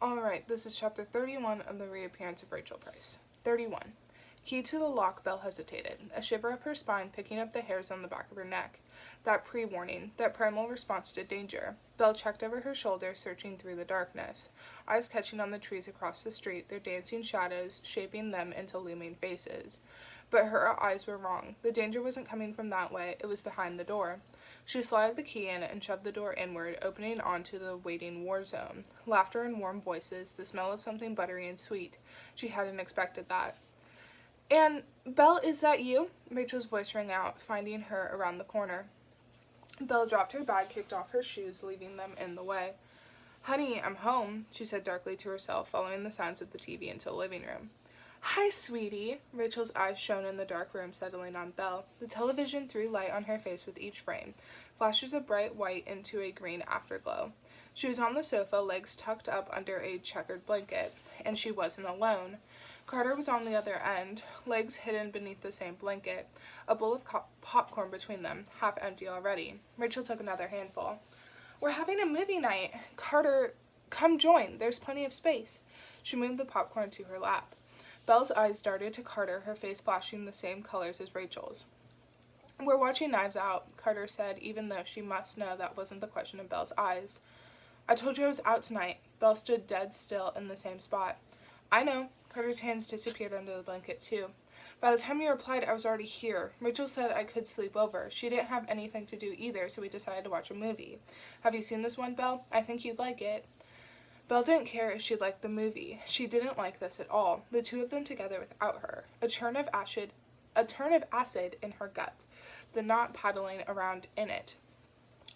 Alright, this is chapter 31 of the Reappearance of Rachel Price. 31. Key to the lock, Belle hesitated, a shiver up her spine picking up the hairs on the back of her neck. That pre-warning, that primal response to danger. Belle checked over her shoulder, searching through the darkness, eyes catching on the trees across the street, their dancing shadows shaping them into looming faces. But her eyes were wrong. The danger wasn't coming from that way, it was behind the door. She slid the key in and shoved the door inward, opening onto the waiting war zone. Laughter and warm voices, the smell of something buttery and sweet. She hadn't expected that. "And, Belle, is that you?" Rachel's voice rang out, finding her around the corner. Belle dropped her bag, kicked off her shoes, leaving them in the way. "Honey, I'm home," she said darkly to herself, following the sounds of the TV into the living room. "Hi, sweetie." Rachel's eyes shone in the dark room, settling on Belle. The television threw light on her face with each frame, flashes of bright white into a green afterglow. She was on the sofa, legs tucked up under a checkered blanket, and she wasn't alone. Carter was on the other end, legs hidden beneath the same blanket, a bowl of popcorn between them, half empty already. Rachel took another handful. "We're having a movie night. Carter, come join. There's plenty of space." She moved the popcorn to her lap. Belle's eyes darted to Carter, her face flashing the same colors as Rachel's. "We're watching Knives Out," Carter said, even though she must know that wasn't the question in Belle's eyes. "I told you I was out tonight." Belle stood dead still in the same spot. "I know." Carter's hands disappeared under the blanket, too. "By the time you replied, I was already here. Rachel said I could sleep over. She didn't have anything to do either, so we decided to watch a movie. Have you seen this one, Belle? I think you'd like it." Belle didn't care if she liked the movie. She didn't like this at all. The two of them together without her. A turn of acid in her gut, the knot paddling around in it.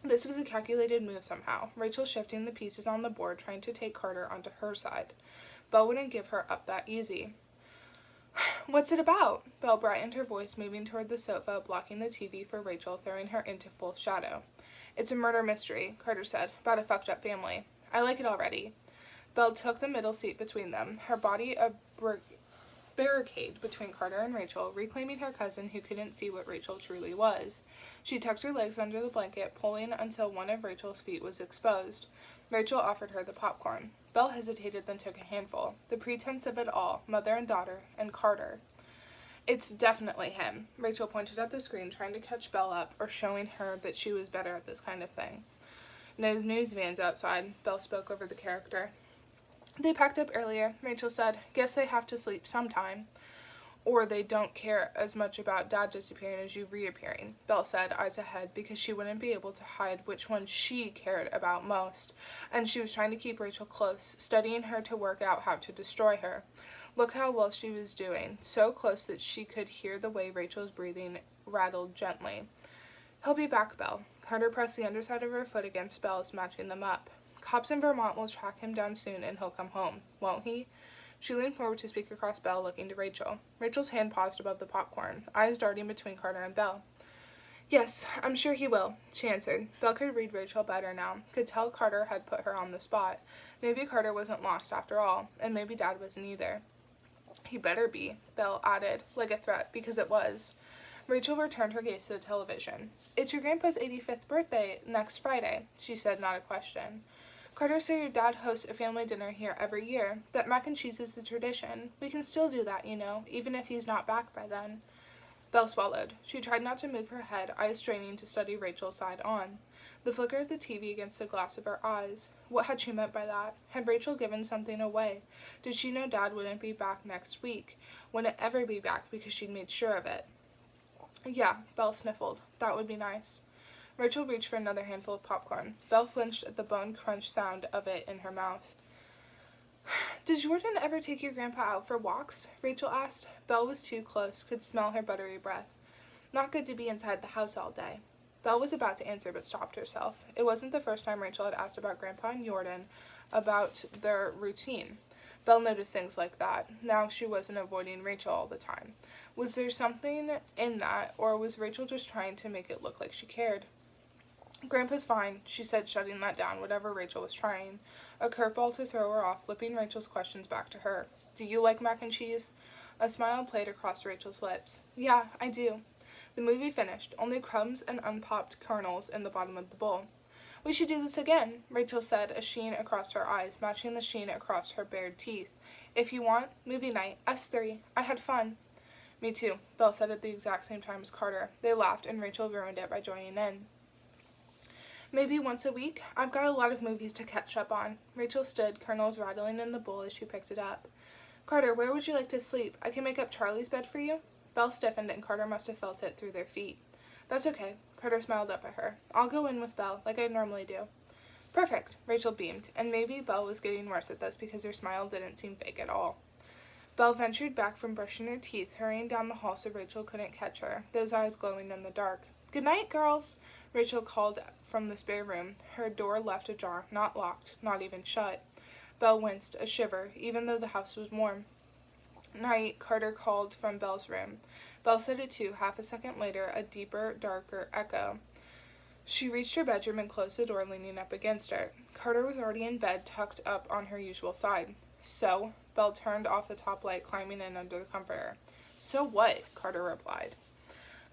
This was a calculated move somehow, Rachel shifting the pieces on the board, trying to take Carter onto her side. Belle wouldn't give her up that easy. "What's it about?" Belle brightened, her voice moving toward the sofa, blocking the TV for Rachel, throwing her into full shadow. "It's a murder mystery," Carter said, "about a fucked up family. I like it already." Belle took the middle seat between them, her body a barricade between Carter and Rachel, reclaiming her cousin who couldn't see what Rachel truly was. She tucked her legs under the blanket, pulling until one of Rachel's feet was exposed. Rachel offered her the popcorn. Belle hesitated, then took a handful. The pretense of it all, mother and daughter, and Carter. "It's definitely him." Rachel pointed at the screen, trying to catch Belle up, or showing her that she was better at this kind of thing. "No news vans outside," Belle spoke over the character. "They packed up earlier," Rachel said. "Guess they have to sleep sometime." "Or they don't care as much about Dad disappearing as you reappearing," Belle said, eyes ahead, because she wouldn't be able to hide which one she cared about most, and she was trying to keep Rachel close, studying her to work out how to destroy her. Look how well she was doing, so close that she could hear the way Rachel's breathing rattled gently. "He'll be back, Belle." Carter pressed the underside of her foot against Belle's, matching them up. "Cops in Vermont will track him down soon, and he'll come home, won't he?" She leaned forward to speak across Belle, looking to Rachel. Rachel's hand paused above the popcorn, eyes darting between Carter and Belle. "Yes, I'm sure he will," she answered. Belle could read Rachel better now, could tell Carter had put her on the spot. Maybe Carter wasn't lost after all, and maybe Dad wasn't either. "He better be," Belle added, like a threat, because it was. Rachel returned her gaze to the television. "It's your grandpa's 85th birthday next Friday," she said, not a question. "Carter said your dad hosts a family dinner here every year, that mac and cheese is the tradition. We can still do that, you know, even if he's not back by then." Belle swallowed. She tried not to move her head, eyes straining to study Rachel's side on. The flicker of the TV against the glass of her eyes. What had she meant by that? Had Rachel given something away? Did she know Dad wouldn't be back next week? Wouldn't ever be back because she'd made sure of it? "Yeah," Belle sniffled. "That would be nice." Rachel reached for another handful of popcorn. Belle flinched at the bone crunch sound of it in her mouth. "Does Jordan ever take your grandpa out for walks?" Rachel asked. Belle was too close, could smell her buttery breath. "Not good to be inside the house all day." Belle was about to answer, but stopped herself. It wasn't the first time Rachel had asked about Grandpa and Jordan, about their routine. Belle noticed things like that. Now she wasn't avoiding Rachel all the time. Was there something in that, or was Rachel just trying to make it look like she cared? "Grandpa's fine," she said, shutting that down, whatever Rachel was trying. A curveball to throw her off, flipping Rachel's questions back to her. "Do you like mac and cheese?" A smile played across Rachel's lips. "Yeah, I do." The movie finished, only crumbs and unpopped kernels in the bottom of the bowl. We should do this again, Rachel said, a sheen across her eyes, matching the sheen across her bared teeth. If you want, movie night, us three. I had fun. Me too, Belle said at the exact same time as Carter. They laughed, and Rachel ruined it by joining in. Maybe once a week? I've got a lot of movies to catch up on. Rachel stood, kernels rattling in the bowl as she picked it up. Carter, where would you like to sleep? I can make up Charlie's bed for you. Belle stiffened, and Carter must have felt it through their feet. That's okay. Carter smiled up at her. I'll go in with Belle, like I normally do. Perfect, Rachel beamed, and maybe Belle was getting worse at this because her smile didn't seem fake at all. Belle ventured back from brushing her teeth, hurrying down the hall so Rachel couldn't catch her, those eyes glowing in the dark. Good night, girls, Rachel called from the spare room, her door left ajar, not locked, not even shut. Belle winced, a shiver, even though the house was warm. Night, Carter called from Belle's room. Belle said it too, half a second later, a deeper, darker echo. She reached her bedroom and closed the door, leaning up against it. Carter was already in bed, tucked up on her usual side. So? Belle turned off the top light, climbing in under the comforter. So what? Carter replied.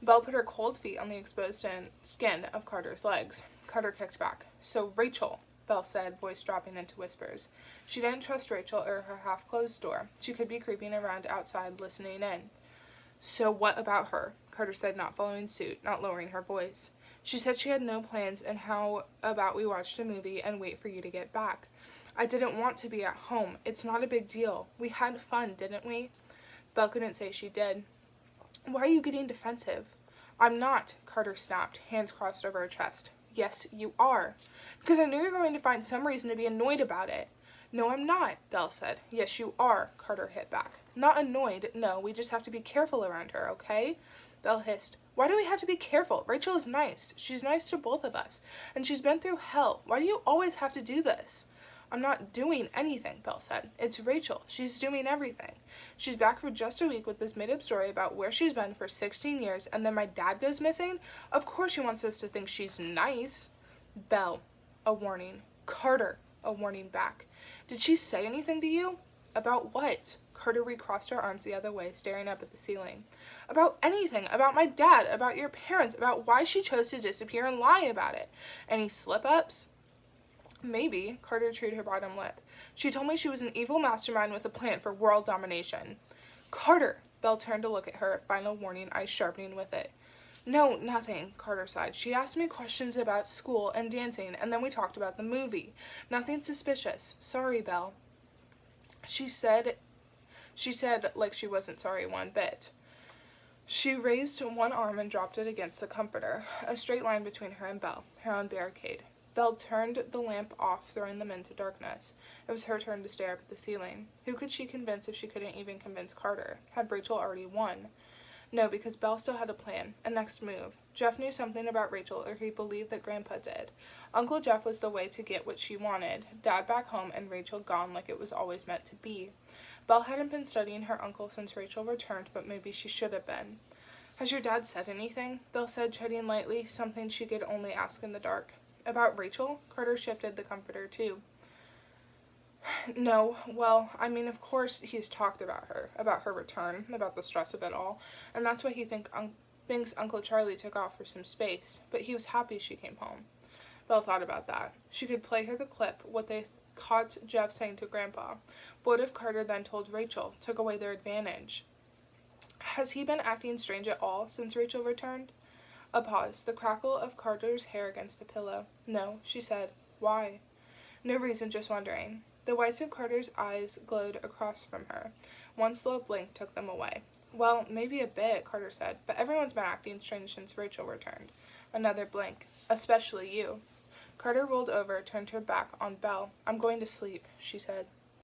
Belle put her cold feet on the exposed skin of Carter's legs. Carter kicked back. So Rachel, Belle said, voice dropping into whispers. She didn't trust Rachel or her half-closed door. She could be creeping around outside, listening in. So what about her? Carter said, not following suit, not lowering her voice. She said she had no plans, and how about we watched a movie and wait for you to get back? I didn't want to be at home. It's not a big deal. We had fun, didn't we? Belle couldn't say she did. Why are you getting defensive? I'm not, Carter snapped, hands crossed over her chest. Yes, you are. Because I knew you were going to find some reason to be annoyed about it. No, I'm not, Belle said. Yes, you are, Carter hit back. Not annoyed, no, we just have to be careful around her, okay? Belle hissed. Why do we have to be careful? Rachel is nice. She's nice to both of us. And she's been through hell. Why do you always have to do this? I'm not doing anything, Belle said. It's Rachel. She's doing everything. She's back for just a week with this made-up story about where she's been for 16 years, and then my dad goes missing? Of course she wants us to think she's nice. Belle, a warning. Carter, a warning back. Did she say anything to you? About what? Carter recrossed her arms the other way, staring up at the ceiling. About anything. About my dad. About your parents. About why she chose to disappear and lie about it. Any slip-ups? Maybe, Carter chewed her bottom lip. She told me she was an evil mastermind with a plan for world domination. Carter! Belle turned to look at her, final warning, eyes sharpening with it. No, nothing, Carter sighed. She asked me questions about school and dancing, and then we talked about the movie. Nothing suspicious. Sorry, Belle. She said like she wasn't sorry one bit. She raised one arm and dropped it against the comforter, a straight line between her and Belle, her own barricade. Belle turned the lamp off, throwing them into darkness. It was her turn to stare up at the ceiling. Who could she convince if she couldn't even convince Carter? Had Rachel already won? No, because Belle still had a plan, a next move. Jeff knew something about Rachel, or he believed that Grandpa did. Uncle Jeff was the way to get what she wanted. Dad back home and Rachel gone like it was always meant to be. Belle hadn't been studying her uncle since Rachel returned, but maybe she should have been. Has your dad said anything? Belle said, treading lightly, something she could only ask in the dark. About Rachel? Carter shifted the comforter, too. No, well, I mean, of course he's talked about her return, about the stress of it all, and that's why he thinks Uncle Charlie took off for some space, but he was happy she came home. Belle thought about that. She could play her the clip, what they caught Jeff saying to Grandpa. What if Carter then told Rachel, took away their advantage? Has he been acting strange at all since Rachel returned? A pause, the crackle of Carter's hair against the pillow. No, she said. Why? No reason, just wondering. The whites of Carter's eyes glowed across from her. One slow blink took them away. Well, maybe a bit, Carter said, but everyone's been acting strange since Rachel returned. Another blink. Especially you. Carter rolled over, turned her back on Belle. I'm going to sleep, she said.